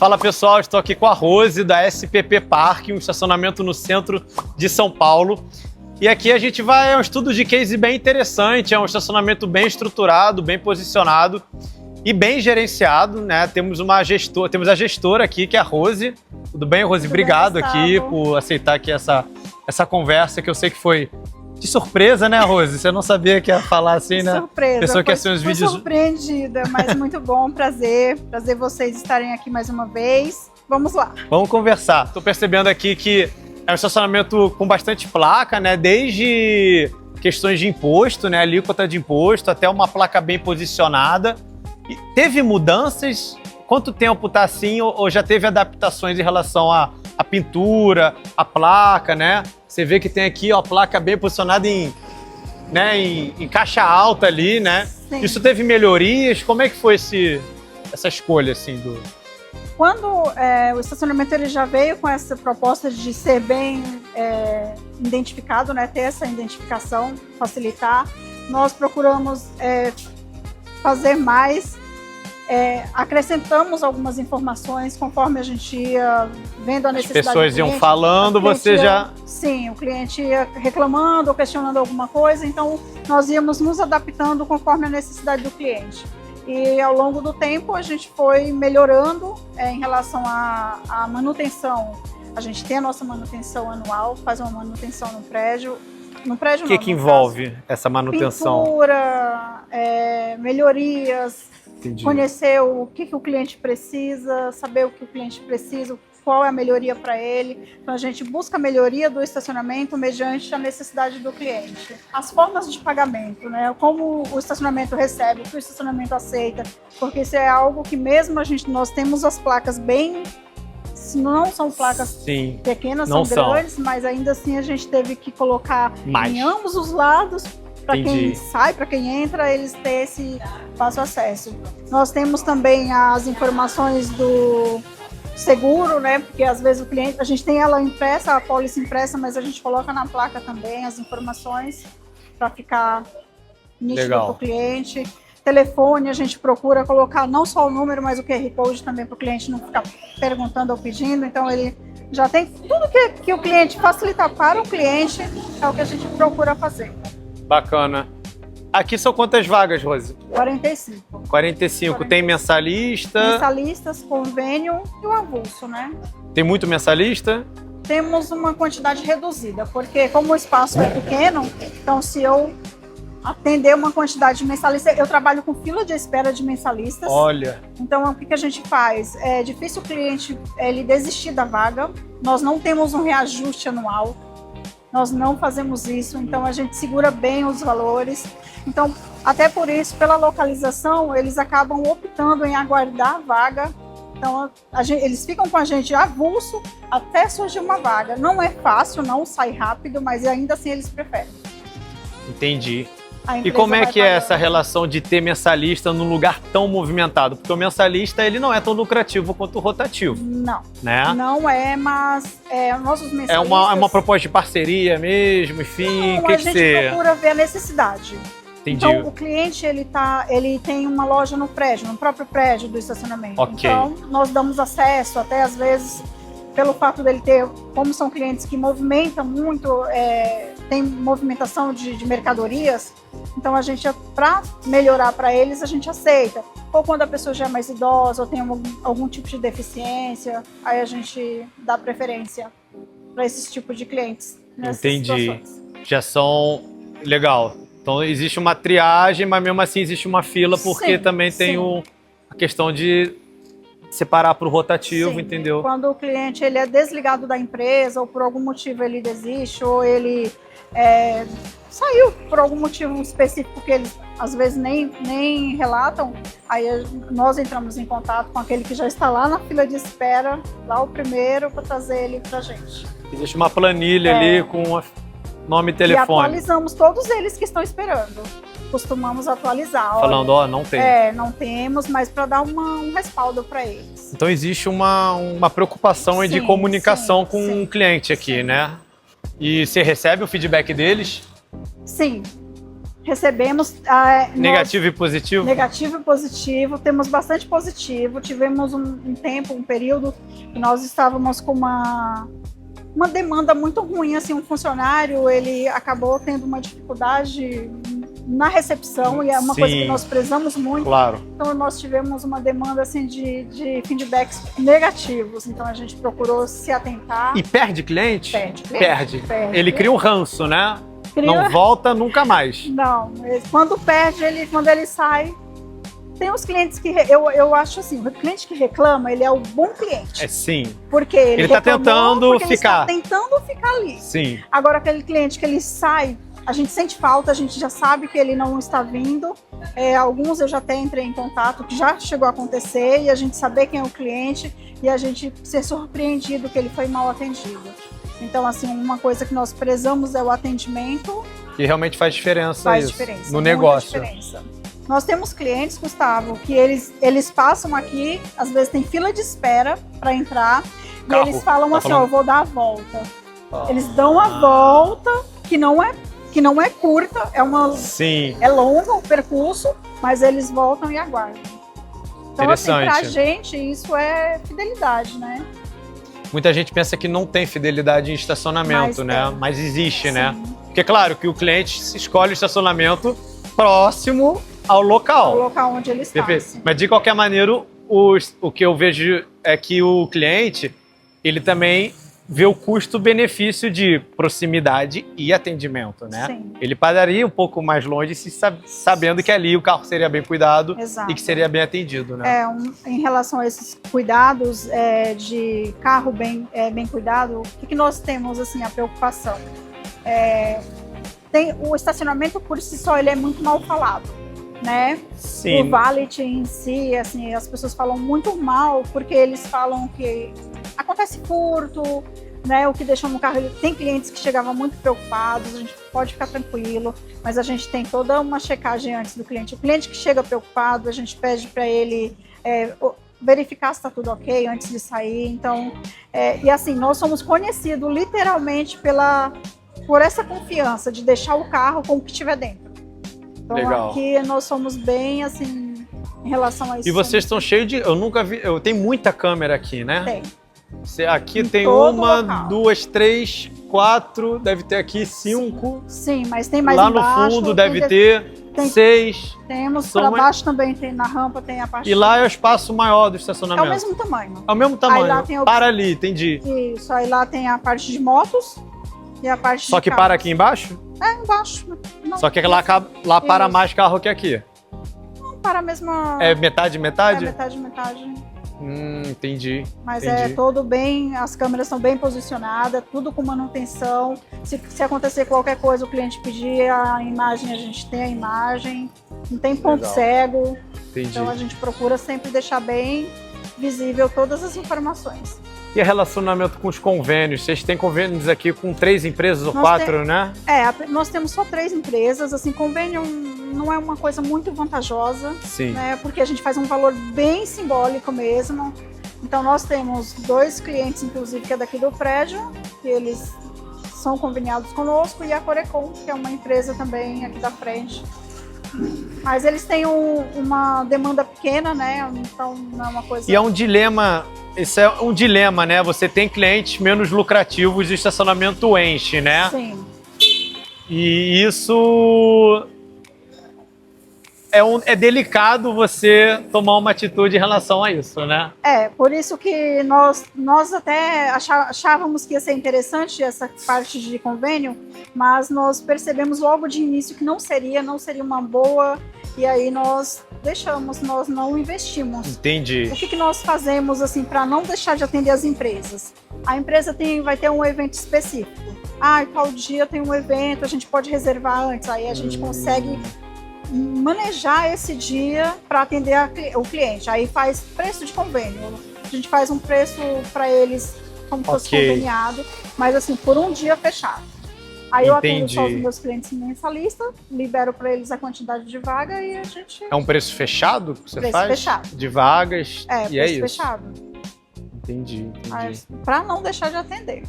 Fala pessoal, estou aqui com a Rose da SPP Park, um estacionamento no centro de São Paulo. E aqui a gente vai, é um estudo de case bem interessante, é um estacionamento bem estruturado, bem posicionado e bem gerenciado, né? Temos a gestora aqui, que é a Rose. Tudo bem, Rose? Tudo Obrigado bem, aqui por aceitar aqui essa conversa, que eu sei que foi de surpresa, né, Rose? Você não sabia que ia falar assim, né? Surpresa. Pessoa que assiste os vídeos. Surpreendida, mas muito bom, prazer vocês estarem aqui mais uma vez. Vamos lá. Vamos conversar. Estou percebendo aqui que é um estacionamento com bastante placa, né? Desde questões de imposto, né? Alíquota de imposto, até uma placa bem posicionada. E teve mudanças? Quanto tempo tá assim? Ou já teve adaptações em relação à pintura, à placa, né? Você vê que tem aqui, ó, a placa bem posicionada em caixa alta ali, né? Sim. Isso teve melhorias? Como é que foi essa escolha, assim, do... Quando o estacionamento ele já veio com essa proposta de ser bem identificado, né? Ter essa identificação, facilitar, nós procuramos fazer mais, acrescentamos algumas informações conforme a gente ia vendo a necessidade. As pessoas iam falando, você já... Sim, o cliente ia reclamando ou questionando alguma coisa, então nós íamos nos adaptando conforme a necessidade do cliente. E ao longo do tempo a gente foi melhorando em relação à manutenção. A gente tem a nossa manutenção anual, faz uma manutenção no prédio. No prédio O que envolve essa manutenção? Pintura, melhorias, Entendi. conhecer o que o cliente precisa, saber o que o cliente precisa, qual é a melhoria para ele. Então a gente busca a melhoria do estacionamento mediante a necessidade do cliente. As formas de pagamento, né? Como o estacionamento recebe, o que o estacionamento aceita, porque isso é algo que mesmo nós temos as placas bem... Não são placas Sim, pequenas, não são grandes, mas ainda assim a gente teve que colocar mais em ambos os lados, para Entendi. quem sai, para quem entra, eles terem esse fácil acesso. Nós temos também as informações do seguro, né? Porque às vezes o cliente, a gente tem ela impressa, a pólice impressa, mas a gente coloca na placa também as informações para ficar nítido para o cliente. Telefone, a gente procura colocar não só o número, mas o QR Code também para o cliente não ficar perguntando ou pedindo. Então ele já tem tudo que o cliente facilitar para o cliente, é o que a gente procura fazer. Bacana. Aqui são quantas vagas, Rose? 45. 45. Tem mensalista? Mensalistas, convênio e o avulso, né? Tem muito mensalista? Temos uma quantidade reduzida, porque como o espaço é pequeno, então se eu atender uma quantidade de mensalistas, eu trabalho com fila de espera de mensalistas. Olha. Então o que a gente faz? É difícil o cliente ele desistir da vaga, nós não temos um reajuste anual, nós não fazemos isso, então a gente segura bem os valores. Então, até por isso, pela localização, eles acabam optando em aguardar a vaga. Então, eles ficam com a gente avulso até surgir uma vaga. Não é fácil, não sai rápido, mas ainda assim eles preferem. Entendi. E como é que é essa relação de ter mensalista num lugar tão movimentado? Porque o mensalista ele não é tão lucrativo quanto o rotativo. Não. Né? Não é, mas nossos mensalistas... É uma proposta de parceria mesmo, enfim, não, a gente procura ver a necessidade. Entendi. Então, o cliente ele tem uma loja no prédio, no próprio prédio do estacionamento. Okay. Então, nós damos acesso, até às vezes, pelo fato dele ter, como são clientes que movimentam muito, tem movimentação de mercadorias, então a gente, para melhorar para eles, a gente aceita. Ou quando a pessoa já é mais idosa ou tem algum tipo de deficiência, aí a gente dá preferência para esse tipo de clientes. Entendi. Situações. Já são... Legal. Então existe uma triagem, mas mesmo assim existe uma fila, porque também tem a questão de separar para o rotativo, entendeu? Quando o cliente ele é desligado da empresa ou por algum motivo ele desiste ou ele saiu por algum motivo específico que eles às vezes nem relatam, aí nós entramos em contato com aquele que já está lá na fila de espera, lá o primeiro, para trazer ele para a gente. Existe uma planilha ali com nome e telefone. E atualizamos todos eles que estão esperando. Costumamos atualizar. Falando, ó, não tem. Não temos, mas para dar um respaldo para eles. Então existe uma preocupação de comunicação com o cliente aqui, né? E você recebe o feedback deles? Sim. Recebemos Negativo e positivo? Negativo e positivo, temos bastante positivo. Tivemos um tempo, um período que nós estávamos com uma demanda muito ruim, assim, um funcionário, ele acabou tendo uma dificuldade na recepção e é uma coisa que nós prezamos muito. Claro. Então nós tivemos uma demanda assim de feedbacks negativos, então a gente procurou se atentar. E perde cliente? Perde. Ele cria um ranço, né? Cria... Não volta nunca mais. Não, quando perde, quando ele sai. Tem os clientes que, eu acho assim, o cliente que reclama, ele é o bom cliente. Sim. Porque ele está tentando ficar. Ele está tentando ficar ali. Sim. Agora, aquele cliente que ele sai, a gente sente falta, a gente já sabe que ele não está vindo. Alguns eu já até entrei em contato, que já chegou a acontecer, e a gente saber quem é o cliente e a gente ser surpreendido que ele foi mal atendido. Então, assim, uma coisa que nós prezamos é o atendimento. Que realmente faz diferença No negócio. Diferença. Nós temos clientes, Gustavo, que eles passam aqui, às vezes tem fila de espera para entrar, e eles falam assim, eu vou dar a volta. Eles dão a volta, que não é curta, é longo o percurso, mas eles voltam e aguardam. Então, assim, pra gente, isso é fidelidade, né? Muita gente pensa que não tem fidelidade em estacionamento, né? Mas existe, né? Porque, claro, que o cliente escolhe o estacionamento próximo ao local. Ao local onde ele está. Mas, de qualquer maneira, o que eu vejo é que o cliente, ele também vê o custo-benefício de proximidade e atendimento, né? Sim. Ele pararia um pouco mais longe, sabendo que ali o carro seria bem cuidado. Exato. E que seria bem atendido, né? Em relação a esses cuidados de carro bem cuidado, o que nós temos, assim, a preocupação? O estacionamento por si só, ele é muito mal falado, né? Sim. O valet em si, assim, as pessoas falam muito mal porque eles falam que acontece furto, né? O que deixam no carro. Tem clientes que chegavam muito preocupados, a gente pode ficar tranquilo, mas a gente tem toda uma checagem antes do cliente. O cliente que chega preocupado, a gente pede para ele verificar se está tudo ok antes de sair. Então, e assim, nós somos conhecidos literalmente por essa confiança de deixar o carro com o que estiver dentro. Então, legal. Aqui nós somos bem, assim, em relação a isso. E vocês estão cheios de... Eu nunca vi... Tem muita câmera aqui, né? Tem. Aqui tem uma, duas, três, quatro, deve ter aqui 5. Sim, mas tem mais lá embaixo. Lá no fundo deve ter 6. Temos, para baixo também tem, na rampa tem a parte... E lá é o espaço maior do estacionamento. É o mesmo tamanho. É o mesmo tamanho, aí lá tem para ali, entendi. Isso, aí lá tem a parte de motos e a parte Só de que carros. para aqui embaixo? Embaixo. Não, só que lá para mais carro que aqui. Não, para a mesma... É metade? É metade. Entendi. Mas entendi. é todo bem, as câmeras estão bem posicionadas, tudo com manutenção. Se acontecer qualquer coisa, o cliente pedir a imagem, a gente tem a imagem. Não tem ponto cego. Entendi. Então a gente procura sempre deixar bem visível todas as informações. E relacionamento com os convênios? Vocês têm convênios aqui com 3 empresas ou 4, né? Nós temos só 3 empresas. Assim, convênio não é uma coisa muito vantajosa, né? Porque a gente faz um valor bem simbólico mesmo. Então nós temos 2 clientes, inclusive, que é daqui do prédio, que eles são conveniados conosco, e a Corecon, que é uma empresa também aqui da frente. Mas eles têm uma demanda pequena, né? Então não é uma coisa... E é um dilema, isso é um dilema, né? Você tem clientes menos lucrativos e o estacionamento enche, né? Sim. E isso é delicado você tomar uma atitude em relação a isso, né? Por isso que nós até achávamos que ia ser interessante essa parte de convênio, mas nós percebemos logo de início que não seria uma boa, e aí nós deixamos, nós não investimos. Entendi. O que nós fazemos, assim, para não deixar de atender as empresas? A empresa vai ter um evento específico. Tal dia tem um evento, a gente pode reservar antes, aí a gente consegue manejar esse dia para atender o cliente. Aí faz preço de convênio. A gente faz um preço para eles como fosse conveniado, mas assim, por um dia fechado. Aí eu atendo só os meus clientes mensalista, libero para eles a quantidade de vaga e a gente... É um preço fechado que você faz? Preço fechado. De vagas, e é isso? Preço fechado. Entendi. Para não deixar de atender.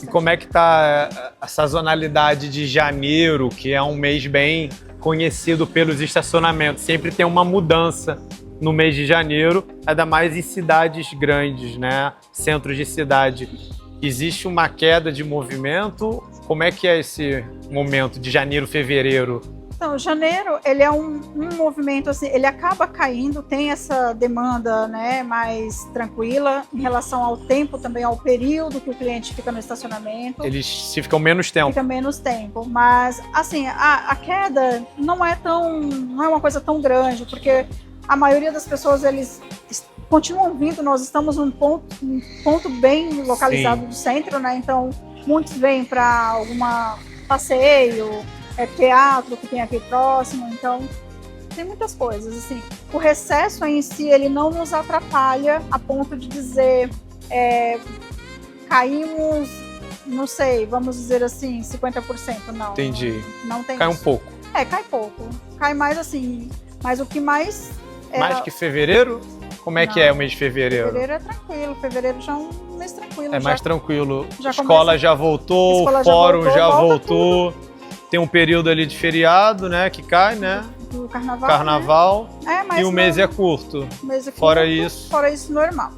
E como é que tá a sazonalidade de janeiro, que é um mês bem conhecido pelos estacionamentos. Sempre tem uma mudança no mês de janeiro, ainda mais em cidades grandes, né? Centros de cidade. Existe uma queda de movimento? Como é que é esse momento de janeiro, fevereiro? Então, janeiro, ele é um movimento, assim, ele acaba caindo, tem essa demanda, né, mais tranquila em relação ao tempo, também ao período que o cliente fica no estacionamento. Eles se ficam menos tempo. Fica menos tempo, mas, assim, a queda não é uma coisa tão grande, porque a maioria das pessoas, eles continuam vindo, nós estamos num ponto bem localizado do centro, né, então muitos vêm para alguma passeio, teatro que tem aqui próximo, então tem muitas coisas, assim. O recesso em si, ele não nos atrapalha a ponto de dizer caímos, não sei, vamos dizer assim, 50%, não. Entendi. Não tem Cai isso. um pouco. Cai pouco. Cai mais assim, mas o que mais... Mais que fevereiro? Como é que é o mês de fevereiro? Fevereiro é tranquilo, fevereiro já é um mês tranquilo. É mais tranquilo. Já Escola já voltou, Escola fórum já voltou. tudo. Tem um período ali de feriado, né, que cai, né? Do carnaval. Carnaval. Né? Mas E o mês é curto. Fora isso. Fora isso, normal.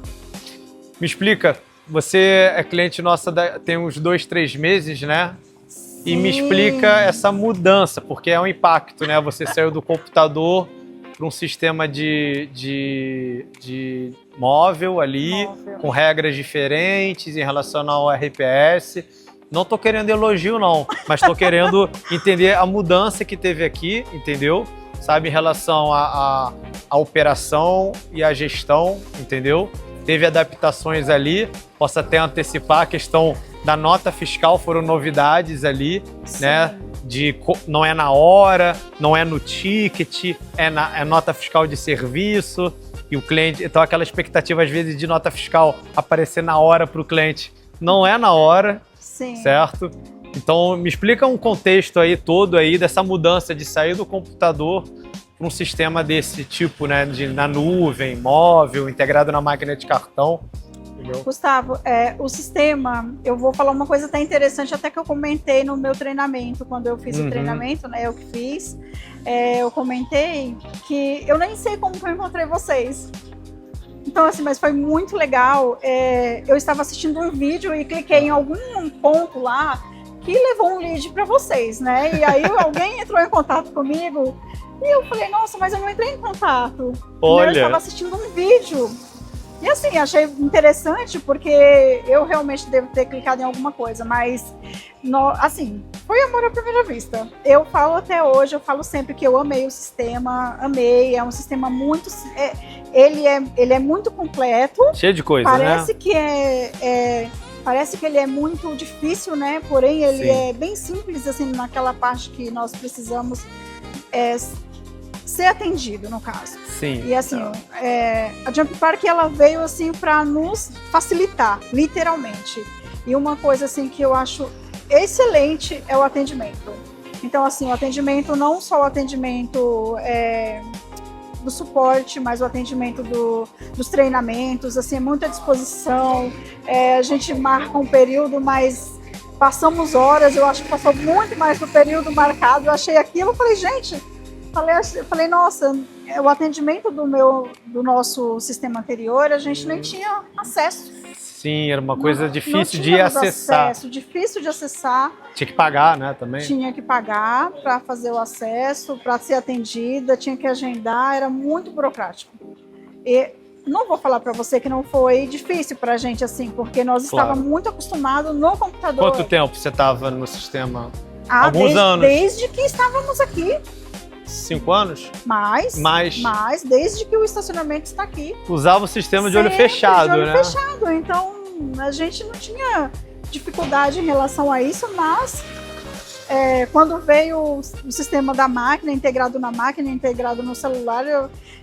Me explica, você é cliente nossa tem uns 2, 3 meses, né? E me explica essa mudança, porque é um impacto, né? Você saiu do computador para um sistema de móvel ali, com regras diferentes em relação ao RPS. Não tô querendo elogio, não, mas tô querendo entender a mudança que teve aqui, entendeu? Sabe, em relação à operação e à gestão, entendeu? Teve adaptações ali, posso até antecipar a questão da nota fiscal, foram novidades ali, Sim. né? Não é na hora, não é no ticket, é nota fiscal de serviço, e o cliente, então aquela expectativa às vezes de nota fiscal aparecer na hora para o cliente, não é na hora. Sim. Certo? Então, me explica um contexto aí todo aí dessa mudança de sair do computador para um sistema desse tipo, né? Na nuvem, móvel, integrado na máquina de cartão. Entendeu? Gustavo, o sistema, eu vou falar uma coisa até interessante, até que eu comentei no meu treinamento, quando eu fiz o treinamento, né? Eu que fiz, eu comentei que eu nem sei como que eu encontrei vocês. Então, assim, mas foi muito legal. Eu estava assistindo um vídeo e cliquei em algum ponto lá que levou um lead para vocês, né? E aí alguém entrou em contato comigo e eu falei, nossa, mas eu não entrei em contato. Olha. Eu estava assistindo um vídeo. E assim, achei interessante porque eu realmente devo ter clicado em alguma coisa, mas assim, foi amor à primeira vista. Eu falo até hoje, eu falo sempre que eu amei o sistema, amei, é um sistema muito... Ele é muito completo. Cheio de coisa, parece né? Que parece que ele é muito difícil, né? Porém, ele Sim. é bem simples, assim, naquela parte que nós precisamos ser atendido, no caso. Sim. E assim, a Jump Park, ela veio assim para nos facilitar, literalmente. E uma coisa assim que eu acho excelente é o atendimento. Então, assim, o atendimento, não só o atendimento do suporte, mas o atendimento dos treinamentos, assim, é muita disposição. A gente marca um período, mas passamos horas, eu acho que passou muito mais do período marcado. Eu achei aquilo, falei, gente, falei, nossa, o atendimento do nosso sistema anterior, a gente nem tinha acesso. Sim, era uma coisa difícil não de acessar. Difícil de acessar. Tinha que pagar, né, também? Tinha que pagar para fazer o acesso, para ser atendida, tinha que agendar, era muito burocrático. E não vou falar para você que não foi difícil para a gente, assim, porque nós estávamos muito acostumados no computador. Quanto tempo você estava no sistema? Alguns anos. Desde que estávamos aqui. 5 anos? Mais, desde que o estacionamento está aqui. Usava o sistema de olho fechado, de olho né? fechado. Então, a gente não tinha dificuldade em relação a isso, mas quando veio o sistema da máquina, integrado na máquina, integrado no celular,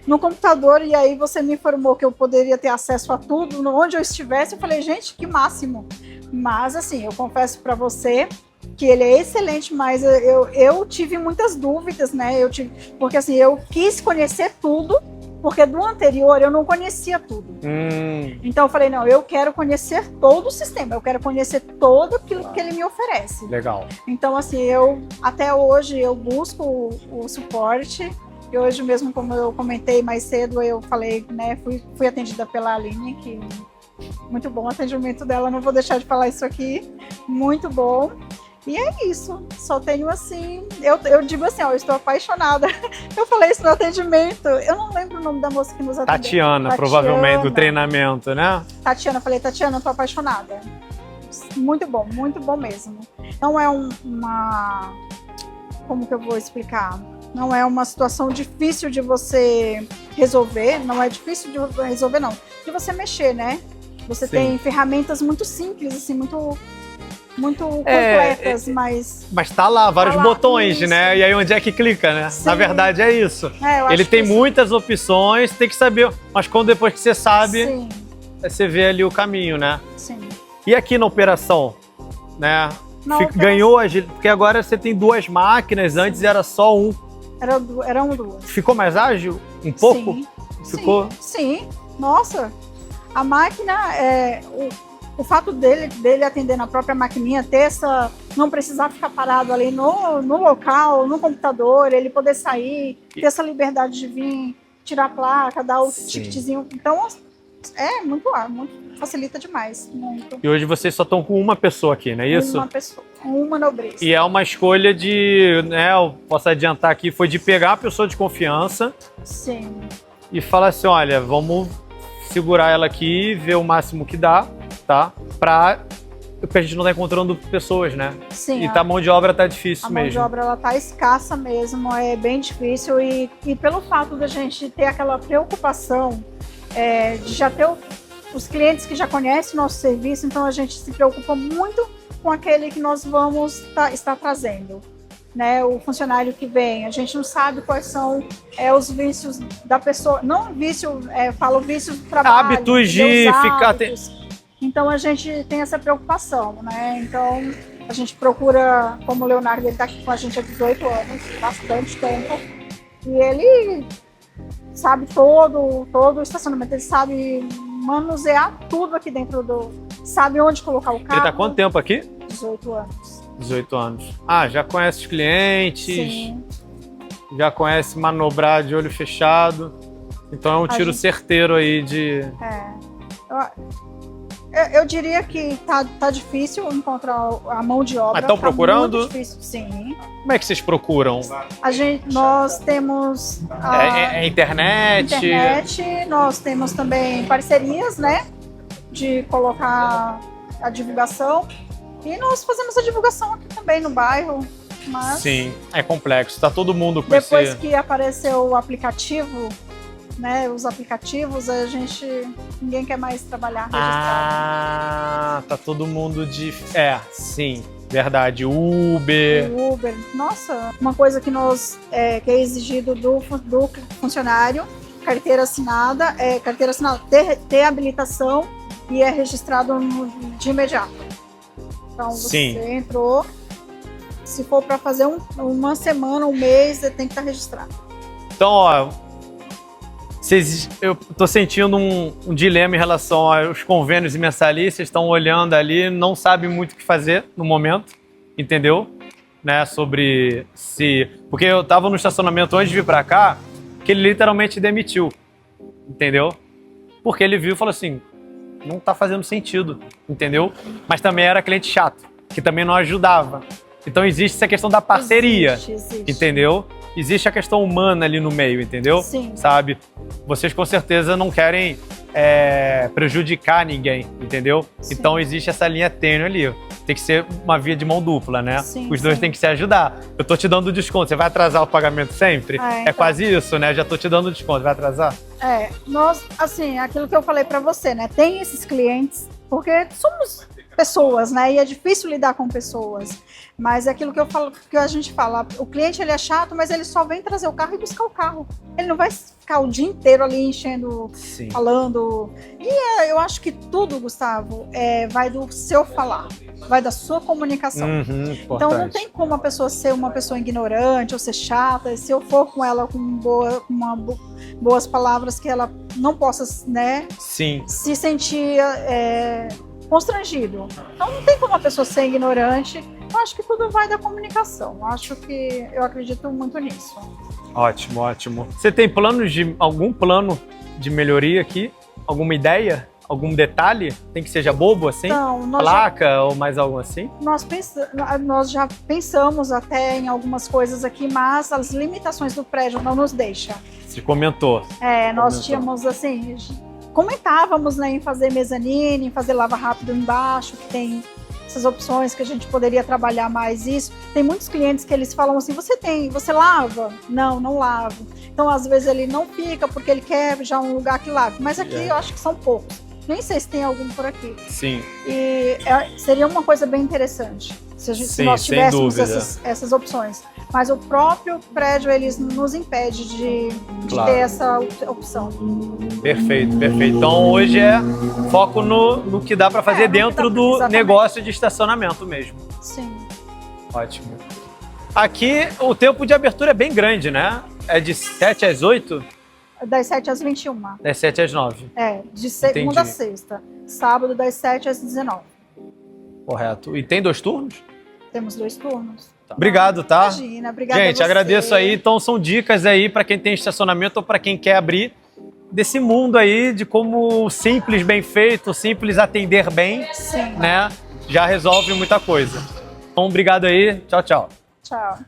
no computador, e aí você me informou que eu poderia ter acesso a tudo, onde eu estivesse, eu falei, gente, que máximo. Mas, assim, eu confesso para você que ele é excelente, mas eu tive muitas dúvidas, né? Porque assim, eu quis conhecer tudo Porque do anterior eu não conhecia tudo. Então eu falei, não, eu quero conhecer todo o sistema, eu quero conhecer todo aquilo que ele me oferece. Legal. Então, assim, até hoje eu busco o suporte. E hoje mesmo, como eu comentei mais cedo, eu falei, né, fui atendida pela Aline, que muito bom o atendimento dela, não vou deixar de falar isso aqui, muito bom. E é isso, só tenho assim, eu digo assim, ó, eu estou apaixonada. Eu falei isso no atendimento, eu não lembro o nome da moça que nos atendeu. Tatiana, provavelmente, do treinamento, né? Tatiana, eu falei, Tatiana, eu tô apaixonada. Muito bom mesmo. Não é como que eu vou explicar? Não é uma situação difícil de você resolver, não é difícil de resolver, não. De você mexer, né? Você tem ferramentas muito simples, assim, muito completas, mas tá lá, vários botões, isso. né? E aí onde é que clica, né? Sim. Na verdade é isso. Ele tem isso. muitas opções, tem que saber, mas quando depois que você sabe, Sim. você vê ali o caminho, né? Sim. E aqui na operação, né? Ganhou, porque agora você tem 2 máquinas, antes era só um. Eram 2. Ficou mais ágil? Um pouco? Sim. Ficou? Sim. Nossa, a máquina, o fato dele atender na própria maquininha, não precisar ficar parado ali no local, no computador, ele poder sair, ter essa liberdade de vir, tirar a placa, dar o ticketzinho. Então, facilita demais. Muito. E hoje vocês só estão com uma pessoa aqui, não é isso? Uma pessoa, uma nobreza. E é uma escolha de, né, eu posso adiantar aqui, foi de pegar a pessoa de confiança. Sim. E falar assim, olha, vamos segurar ela aqui, ver o máximo que dá, tá? Porque a gente não tá encontrando pessoas, né? Sim. E a mão de obra tá difícil mesmo. A mão de obra, ela tá escassa mesmo, é bem difícil. E pelo fato da gente ter aquela preocupação de já ter os clientes que já conhecem o nosso serviço, então a gente se preocupa muito com aquele que nós vamos estar trazendo. Né, o funcionário que vem, a gente não sabe quais são os vícios da pessoa, não vício, falo vícios do trabalho, hábitos de ficar... Então a gente tem essa preocupação, né? Então a gente procura, como o Leonardo, ele está aqui com a gente há 18 anos, bastante tempo, e ele sabe todo o estacionamento, ele sabe manusear tudo aqui dentro sabe onde colocar o carro. Ele tá quanto tempo aqui? 18 anos. 18 anos. Já conhece os clientes, sim. Já conhece manobrar de olho fechado. Então é um tiro certeiro aí de... Eu diria que tá difícil encontrar a mão de obra. Mas estão procurando? Muito difícil, sim. Como é que vocês procuram? Nós temos... internet? Nós temos também parcerias, né? De colocar a divulgação. E nós fazemos a divulgação aqui também no bairro, mas... Sim, é complexo, tá todo mundo com Depois que apareceu o aplicativo, né, os aplicativos, ninguém quer mais trabalhar registrado. Tá todo mundo de... sim, verdade, Uber... Nossa, uma coisa que que é exigido do funcionário, carteira assinada, ter habilitação e é registrado de imediato. Então, você entrou, se for para fazer uma semana, um mês, tem que estar registrado. Então, ó, eu tô sentindo um dilema em relação aos convênios e mensalista, vocês estão olhando ali, não sabem muito o que fazer no momento, entendeu? Né, sobre se... Porque eu tava no estacionamento antes de vir para cá, que ele literalmente demitiu, entendeu? Porque ele viu e falou assim... não tá fazendo sentido, entendeu? Mas também era cliente chato, que também não ajudava. Então existe essa questão da parceria, existe. Entendeu? Existe a questão humana ali no meio, entendeu? Sim. Sabe? Vocês com certeza não querem prejudicar ninguém, entendeu? Sim. Então existe essa linha tênue ali. Tem que ser uma via de mão dupla, né? Sim, os dois têm que se ajudar. Eu tô te dando desconto, você vai atrasar o pagamento sempre? Então. Quase isso, né? Já tô te dando desconto, vai atrasar? Nós, assim, aquilo que eu falei pra você, né? Tem esses clientes, porque pessoas, né? E é difícil lidar com pessoas. Mas é aquilo que eu falo, que a gente fala, o cliente ele é chato, mas ele só vem trazer o carro e buscar o carro. Ele não vai ficar o dia inteiro ali enchendo, Sim. falando. E eu acho que tudo, Gustavo, vai do seu falar, vai da sua comunicação. Então não tem como a pessoa ser uma pessoa ignorante ou ser chata. Se eu for com ela com boas palavras, que ela não possa, né, Sim. se sentir constrangido. Então não tem como a pessoa ser ignorante. Eu acho que tudo vai da comunicação. Eu acredito muito nisso. Ótimo, ótimo. Você tem algum plano de melhoria aqui? Alguma ideia? Algum detalhe? Tem que seja bobo assim? Então, placa ou mais algo assim? Nós já pensamos até em algumas coisas aqui, mas as limitações do prédio não nos deixam. Você comentou. Nós tínhamos assim, comentávamos, né, em fazer mezanine, em fazer lava rápido embaixo, que tem essas opções que a gente poderia trabalhar mais isso. Tem muitos clientes que eles falam assim, você lava? Não, não lavo. Então, às vezes, ele não fica porque ele quer já um lugar que lave. Mas aqui eu acho que são poucos. Nem sei se tem algum por aqui. Sim. E seria uma coisa bem interessante se nós tivéssemos essas opções. Mas o próprio prédio, eles nos impede de ter essa opção. Perfeito, perfeito. Então hoje é foco no que dá para fazer dentro do negócio de estacionamento mesmo. Sim. Ótimo. Aqui o tempo de abertura é bem grande, né? É de 7 às 8? Das 7 às 21. Das 7 às 9. De segunda a sexta. Sábado, das 7 às 19. Correto. E tem 2 turnos? Temos 2 turnos. Tá. Obrigado, tá? Imagina, obrigada. Gente, agradeço aí. Então são dicas aí para quem tem estacionamento ou para quem quer abrir desse mundo aí de como simples, bem feito, simples atender bem, né? Já resolve muita coisa. Então, obrigado aí. Tchau, tchau. Tchau.